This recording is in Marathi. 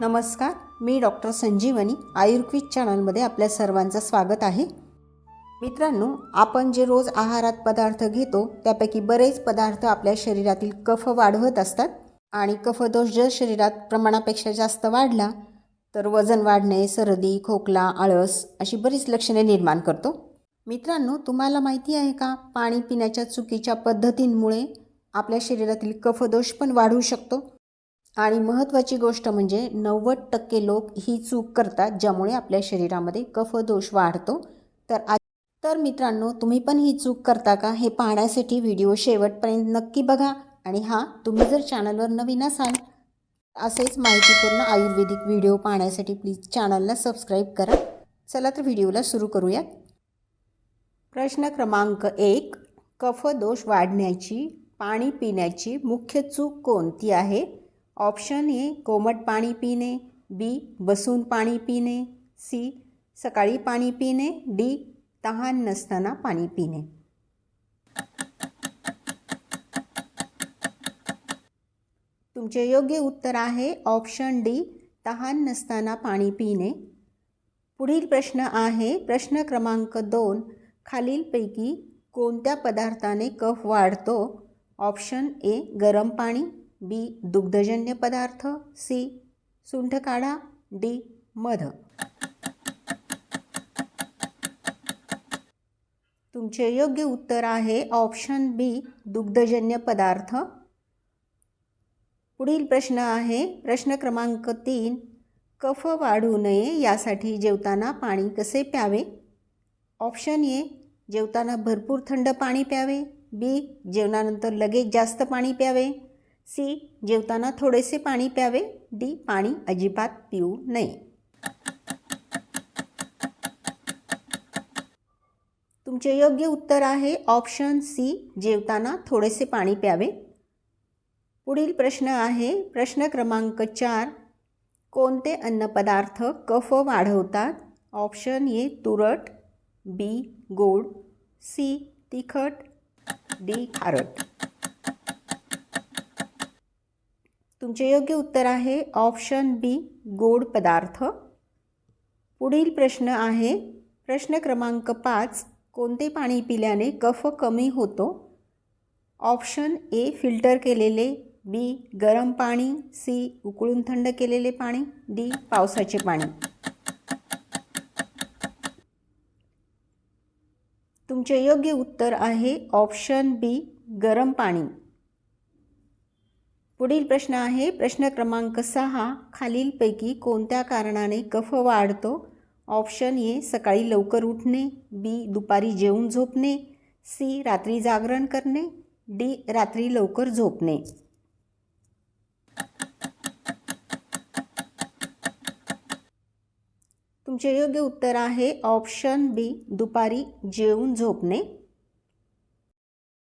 नमस्कार, मी डॉक्टर संजीवनी आयुर्वेद चॅनलमध्ये आपल्या सर्वांचं स्वागत आहे. मित्रांनो, आपण जे रोज आहारात पदार्थ घेतो त्यापैकी बरेच पदार्थ आपल्या शरीरातील कफ वाढवत असतात आणि कफदोष जर शरीरात प्रमाणापेक्षा जास्त वाढला तर वजन वाढणे, सर्दी, खोकला, आळस अशी बरीच लक्षणे निर्माण करतो. मित्रांनो, तुम्हाला माहिती आहे का, पाणी पिण्याच्या चुकीच्या पद्धतींमुळे आपल्या शरीरातील कफदोष पण वाढू शकतो. आणि महत्त्वाची गोष्ट म्हणजे 90% लोक ही चूक करतात ज्यामुळे आपल्या शरीरामध्ये कफदोष वाढतो. तर मित्रांनो, तुम्ही पण ही चूक करता का हे पाहण्यासाठी व्हिडिओ शेवटपर्यंत नक्की बघा. आणि तुम्ही जर चॅनलवर नवीन असाल असेच माहितीपूर्ण आयुर्वेदिक व्हिडिओ पाहण्यासाठी प्लीज चॅनलला सबस्क्राईब करा. चला तर व्हिडिओला सुरू करूयात. प्रश्न क्रमांक 1. कफदोष वाढण्याची पाणी पिण्याची मुख्य चूक कोणती आहे? ऑप्शन ए कोमट पाणी पिणे, बी बसून पाणी पिणे, सी सकाळी पाणी पिणे, डी तहान नसताना पाणी पिणे. तुमचे योग्य उत्तर आहे ऑप्शन डी तहान नसताना पाणी पिणे. पुढील प्रश्न आहे प्रश्न क्रमांक 2. खालीलपैकी कोणत्या पदार्थाने कफ वाढतो? ऑप्शन ए गरम पाणी, बी दुग्धजन्य पदार्थ, सी सुंठ काढा, डी मध. तुमचे योग्य उत्तर आहे ऑप्शन बी दुग्धजन्य पदार्थ. पुढील प्रश्न आहे प्रश्न क्रमांक 3. कफ वाढू नये यासाठी जेवताना पाणी कसे प्यावे? ऑप्शन ए जेवताना भरपूर थंड पाणी प्यावे, बी जेवणानंतर लगेच जास्त पाणी प्यावे, सी जेवताना थोडेसे पाणी प्यावे, डी पाणी अजिबात पिऊ नये. तुमचे योग्य उत्तर आहे ऑप्शन सी जेवताना थोडेसे पाणी प्यावे. पुढील प्रश्न आहे प्रश्न क्रमांक 4. कोणते अन्नपदार्थ कफ वाढवतात? ऑप्शन ए तुरट, बी गोड, सी तिखट, डी खारट. तुमचे योग्य उत्तर आहे ऑप्शन बी गोड पदार्थ. पुढील प्रश्न आहे प्रश्न क्रमांक 5. कोणते पाणी पिल्याने कफ कमी होतो? ऑप्शन ए फिल्टर केलेले, बी गरम पाणी, सी उकळून थंड केलेले पाणी, डी पावसाचे पाणी. तुमचे योग्य उत्तर आहे ऑप्शन बी गरम पाणी. पुढील प्रश्न आहे प्रश्न क्रमांक 6. खालीलपैकी कोणत्या कारणाने कफ वाढतो? ऑप्शन ए सकाळी लवकर उठणे, बी दुपारी जेवून झोपणे, सी रात्री जागरण करणे, डी रात्री लवकर झोपणे. तुमचे योग्य उत्तर आहे ऑप्शन बी दुपारी जेवून झोपणे.